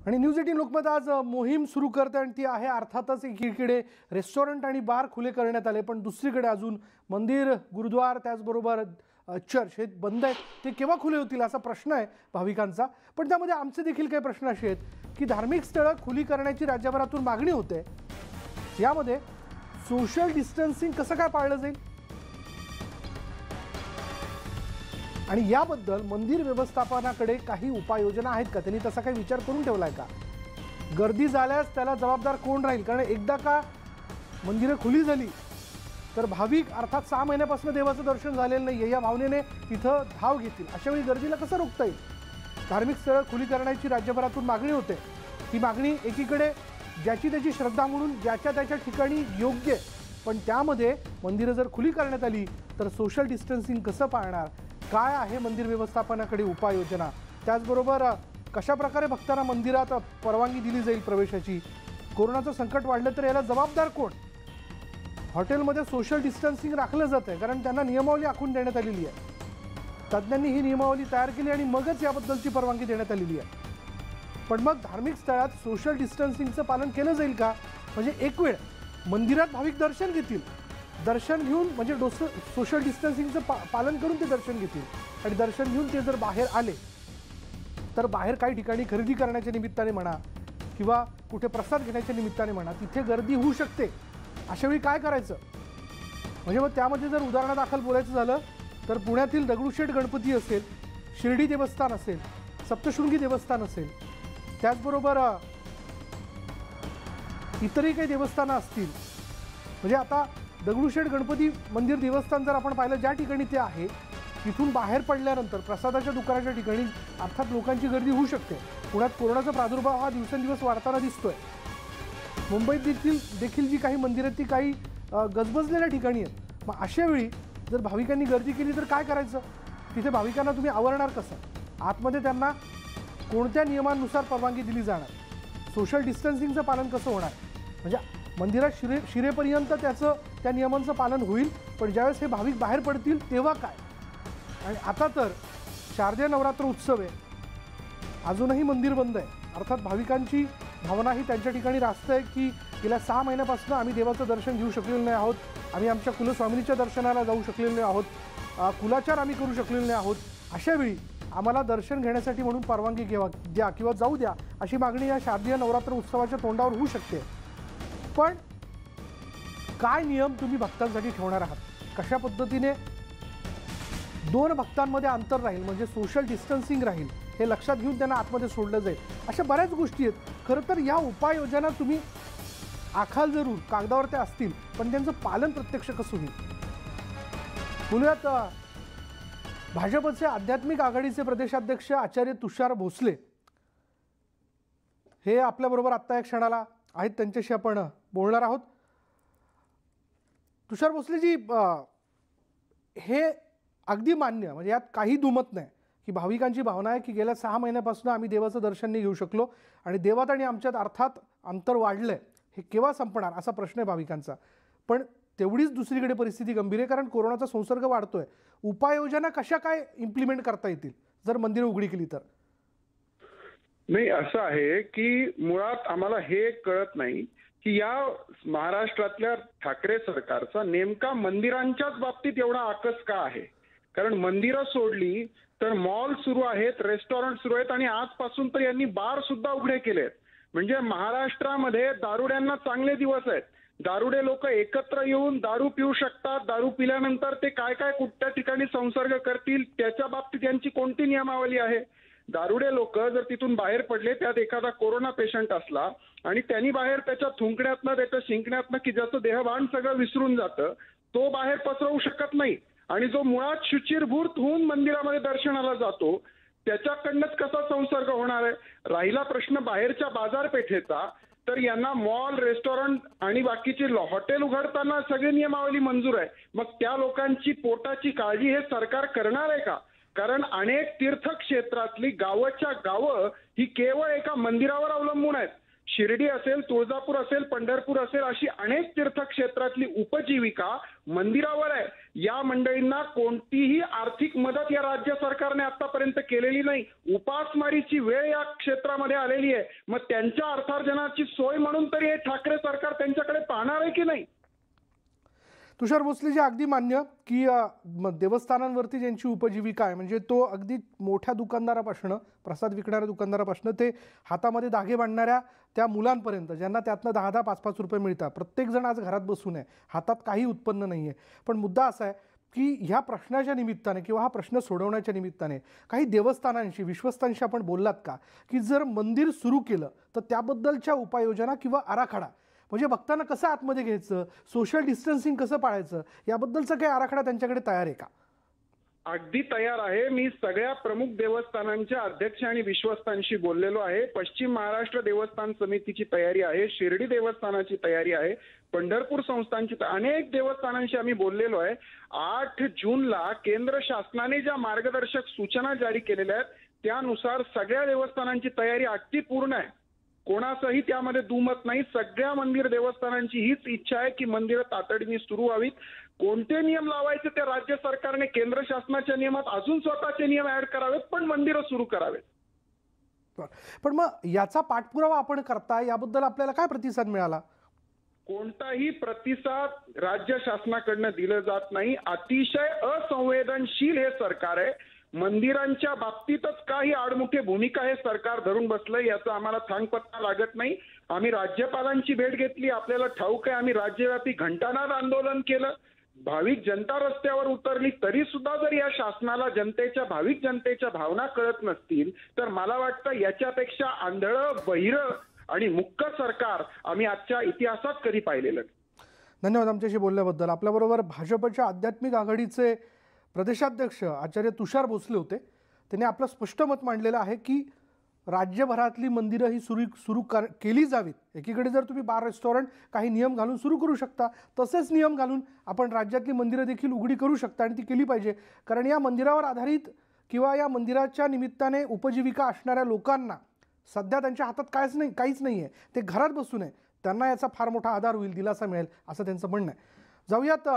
आणि न्यूज 18 लोकमत आज मोहीम सुरू करते आणि ती आहे अर्थातच एकीकडे रेस्टॉरंट आणि बार खुले करण्यात आले, पण दुसरीकडे अजून मंदिर, गुरुद्वार त्याचबरोबर चर्च हे बंद आहेत. ते केव्हा खुले होतील असा प्रश्न आहे भाविकांचा. पण त्यामध्ये आमचे देखील काही प्रश्न असे आहेत की धार्मिक स्थळं खुली करण्याची राज्यभरातून मागणी होते, यामध्ये सोशल डिस्टन्सिंग कसं काय पाळलं जाईल आणि याबद्दल मंदिर व्यवस्थापनाकडे काही उपाययोजना आहेत का? त्यांनी तसा काही विचार करून ठेवलाय का? गर्दी झाल्यास त्याला जबाबदार कोण राहील? कारण एकदा का मंदिरं खुली झाली तर भाविक अर्थात 6 महिन्यापासून देवाचं दर्शन झालेलं नाही या भावनेने तिथं धाव घेतील. अशा वेळी गर्दीला कसं रोखता येईल? धार्मिक स्थळं खुली करण्याची राज्यभरातून मागणी होते. ही मागणी एकीकडे ज्याची त्याची श्रद्धा म्हणून ज्याच्या त्याच्या ठिकाणी योग्य, पण त्यामध्ये मंदिरं जर खुली करण्यात आली तर सोशल डिस्टन्सिंग कसं पाळणार? काय आहे मंदिर व्यवस्थापनाकडे उपाययोजना? त्याचबरोबर कशा प्रकारे भक्तांना मंदिरात परवानगी दिली जाईल प्रवेशाची? कोरोनाचं संकट वाढलं तर याला जबाबदार कोण? हॉटेलमध्ये सोशल डिस्टन्सिंग राखलं जात आहे कारण त्यांना नियमावली आखून देण्यात आलेली आहे. तज्ज्ञांनी ही नियमावली तयार केली आणि मगच याबद्दलची परवानगी देण्यात आलेली आहे. पण मग धार्मिक स्थळात सोशल डिस्टन्सिंगचं पालन केलं जाईल का? म्हणजे एक वेळ मंदिरात भाविक दर्शन घेतील, दर्शन घेऊन म्हणजे सोशल डिस्टन्सिंगचं पालन करून ते दर्शन घेतील आणि दर्शन घेऊन ते जर बाहेर आले तर बाहेर काही ठिकाणी खरेदी करण्याच्या निमित्ताने म्हणा किंवा कुठे प्रसाद घेण्याच्या निमित्ताने म्हणा तिथे गर्दी होऊ शकते. अशा वेळी काय करायचं? म्हणजे मग त्यामध्ये जर उदाहरणादाखल बोलायचं झालं तर पुण्यातील दगडूशेठ गणपती असेल, शिर्डी देवस्थान असेल, सप्तशृंगी देवस्थान असेल, त्याचबरोबर इतरही काही देवस्थानं असतील. म्हणजे आता दगडूशेठ गणपती मंदिर देवस्थान जर आपण पाहिलं ज्या ठिकाणी ते आहे तिथून बाहेर पडल्यानंतर प्रसादाच्या दुकानाच्या ठिकाणी अर्थात लोकांची गर्दी होऊ शकते. पुण्यात कोरोनाचा प्रादुर्भाव हा दिवसेंदिवस वाढताना दिसतोय. मुंबईत देखील जी काही मंदिरं आहेत ती काही गजबजलेल्या ठिकाणी आहेत. मग अशा वेळी जर भाविकांनी गर्दी केली तर काय करायचं? तिथे भाविकांना तुम्ही आवरणार कसं? आतमध्ये त्यांना कोणत्या नियमांनुसार परवानगी दिली जाणार? सोशल डिस्टन्सिंगचं पालन कसं होणार? म्हणजे मंदिरात शिरेपर्यंत त्या नियमांचं पालन होईल, पण ज्यावेळेस हे भाविक बाहेर पडतील तेव्हा काय? आणि आता तर शारदीय नवरात्र उत्सव आहे, अजूनही मंदिर बंद आहे. अर्थात भाविकांची भावना ही त्यांच्या ठिकाणी रास्त आहे की गेल्या 6 महिन्यापासून आम्ही देवाचं दर्शन घेऊ शकलेलो नाही आहोत, आम्ही आमच्या कुलस्वामिनीच्या दर्शनाला जाऊ शकलेलो नाही आहोत, कुलाचार आम्ही करू शकलेलो नाही आहोत. अशावेळी आम्हाला दर्शन घेण्यासाठी म्हणून परवानगी द्या किंवा जाऊ द्या अशी मागणी या शारदीय नवरात्र उत्सवाच्या तोंडावर होऊ शकते. पण काय नियम तुम्ही भक्तांसाठी ठेवणार आहात? कशा पद्धतीने 2 भक्तांमध्ये अंतर राहील म्हणजे सोशल डिस्टन्सिंग राहील हे लक्षात घेऊन त्यांना आतमध्ये सोडलं जाईल. अशा बऱ्याच गोष्टी आहेत. खरं तर या उपाययोजना तुम्ही आखाल जरूर, कागदावर त्या असतील, पण त्यांचं पालन प्रत्यक्ष कसं होईल? बोलूयात भाजपचे आध्यात्मिक आघाडीचे प्रदेशाध्यक्ष आचार्य तुषार भोसले हे आपल्याबरोबर आत्ता या क्षणाला आहेत, त्यांच्याशी आपण बोलणार आहोत. तुषार भोसलेजी, हे अगदी मान्य, म्हणजे यात काही दुमत नाही की भाविकांची भावना आहे की गेल्या 6 महिन्यापासून आम्ही देवाचं दर्शन नाही घेऊ शकलो आणि देवात आणि आमच्यात अर्थात अंतर वाढलंय. हे केव्हा संपणार असा प्रश्न आहे भाविकांचा. पण तेवढीच दुसरीकडे परिस्थिती गंभीर आहे कारण कोरोनाचा संसर्ग वाढतोय. उपाययोजना कशा काय इम्प्लिमेंट करता येतील जर मंदिरं उघडी केली तर? नाही, असं आहे की मुळात आम्हाला हे कळत नाही की या महाराष्ट्रातल्या ठाकरे सरकारचा नेमका मंदिरांच्याच बाबतीत एवढा आकस का आहे. कारण मंदिरं सोडली तर मॉल सुरू आहेत, रेस्टॉरंट सुरू आहेत आणि आजपासून तर यांनी बार सुद्धा उघडे केलेत. म्हणजे महाराष्ट्रामध्ये दारुड्यांना चांगले दिवस आहेत. दारुडे लोक एकत्र येऊन दारू पिऊ शकतात. दारू पिल्यानंतर ते काय काय कुठल्या ठिकाणी संसर्ग करतील त्याच्या बाबतीत यांची कोणती नियमावली आहे? दारुडे लोक जर तिथून बाहेर पडले, त्यात एखादा कोरोना पेशंट असला आणि त्यांनी बाहेर त्याच्या थुंकण्यातनं त्याच्या शिंकण्यातनं की ज्याचं देहभान सगळं विसरून जातं, तो बाहेर पसरवू शकत नाही. आणि जो मुळात शुचिरभूत होऊन मंदिरामध्ये दर्शनाला जातो त्याच्याकडनंच कसा संसर्ग होणार आहे? राहिला प्रश्न बाहेरच्या बाजारपेठेचा, तर यांना मॉल, रेस्टॉरंट आणि बाकीचे हॉटेल उघडताना सगळी नियमावली मंजूर आहे. मग त्या लोकांची पोटाची काळजी हे सरकार करणार आहे का? कारण अनेक तीर्थक्षेत्रातली गावच्या गावं ही केवळ एका मंदिरावर अवलंबून आहेत. शिर्डी असेल, तुळजापूर असेल, पंढरपूर असेल, अशी अनेक तीर्थक्षेत्रातली उपजीविका मंदिरावर आहे. या मंडळींना कोणतीही आर्थिक मदत या राज्य सरकारने आतापर्यंत केलेली नाही. उपासमारीची वेळ या क्षेत्रामध्ये आलेली आहे. मग त्यांच्या अर्थार्जनाची सोय म्हणून तरी हे ठाकरे सरकार त्यांच्याकडे पाहणार आहे की नाही? तुषार भोसलेजी, अगदी मान्य की देवस्थानांवरती ज्यांची उपजीविका आहे, म्हणजे तो अगदी मोठ्या दुकानदारापासून, प्रसाद विकणाऱ्या दुकानदारापासून ते हातामध्ये धागे बांधणाऱ्या त्या मुलांपर्यंत, ज्यांना त्यातनं 10-10, 5-5 रुपये मिळतात, प्रत्येकजण आज घरात बसून आहे, हातात काही उत्पन्न नाही आहे. पण मुद्दा असा आहे की ह्या प्रश्नाच्या निमित्ताने किंवा हा प्रश्न सोडवण्याच्या निमित्ताने काही देवस्थानांशी, विश्वस्तांशी आपण बोललात का, की जर मंदिर सुरू केलं तर त्याबद्दलच्या उपाययोजना किंवा आराखडा, म्हणजे भक्तांना कसं आतमध्ये घ्यायचं, सोशल डिस्टन्सिंग कसं पाळायचं, याबद्दलचा काही आराखडा त्यांच्याकडे तयार आहे का? अगदी तयार आहे. मी सगळ्या प्रमुख देवस्थानांच्या अध्यक्ष आणि विश्वस्तांशी बोललेलो आहे. पश्चिम महाराष्ट्र देवस्थान समितीची तयारी आहे, शिर्डी देवस्थानाची तयारी आहे, पंढरपूर संस्थांची, अनेक देवस्थानांशी आम्ही बोललेलो आहे. 8 जूनला केंद्र शासनाने ज्या मार्गदर्शक सूचना जारी केलेल्या आहेत त्यानुसार सगळ्या देवस्थानांची तयारी अगदी पूर्ण आहे. कोणाचंही त्यामध्ये दुमत नाही. सगळ्या मंदिर देवस्थानांची हीच इच्छा आहे की मंदिरं तातडीने सुरू व्हावीत. कोणते नियम लावायचे ते राज्य सरकारने केंद्र शासनाच्या नियमात अजून स्वतःचे नियम ऍड करावेत, पण मंदिरं सुरू करावेत. पण मग याचा पाठपुरावा आपण करताय, याबद्दल आपल्याला काय प्रतिसाद मिळाला? कोणताही प्रतिसाद राज्य शासनाकडनं दिलं जात नाही. अतिशय असंवेदनशील हे सरकार आहे. मंदिरांच्या बाबतीतच काही आडमुठे भूमिका हे सरकार धरून बसलंय, याचा आम्हाला थांगपत्ता लागत नाही. आम्ही राज्यपालांची भेट घेतली, आपल्याला ठाऊक आहे, आम्ही राज्यव्यापी घंटानाद आंदोलन केलं, भाविक जनता रस्त्यावर उतरली, तरी सुद्धा जर या शासनाला भाविक जनतेच्या भावना कळत नसतील तर मला वाटतं याच्यापेक्षा आंधळं, बहिरं आणि मुक्क सरकार आम्ही आजच्या इतिहासात कधी पाहिलेलं नाही. धन्यवाद आमच्याशी बोलल्याबद्दल. आपल्याबरोबर भाजपच्या आध्यात्मिक आघाडीचे प्रदेशाध्यक्ष आचार्य तुषार भोसले होते. त्यांनी आपलं स्पष्ट मत मांडलेलं आहे की राज्यभरातली मंदिरं ही सुरू केली जावीत. एकीकडे जर तुम्ही बार, रेस्टॉरंट काही नियम घालून सुरू करू शकता, तसेच नियम घालून आपण राज्यातली मंदिरं देखील उघडी करू शकता आणि ती केली पाहिजे. कारण या मंदिरावर आधारित किंवा या मंदिराच्या निमित्ताने उपजीविका असणाऱ्या लोकांना सध्या त्यांच्या हातात काहीच नाही आहे. ते घरात बसून आहे, त्यांना याचा फार मोठा आधार होईल, दिलासा मिळेल, असं त्यांचं म्हणणं आहे. जाऊयात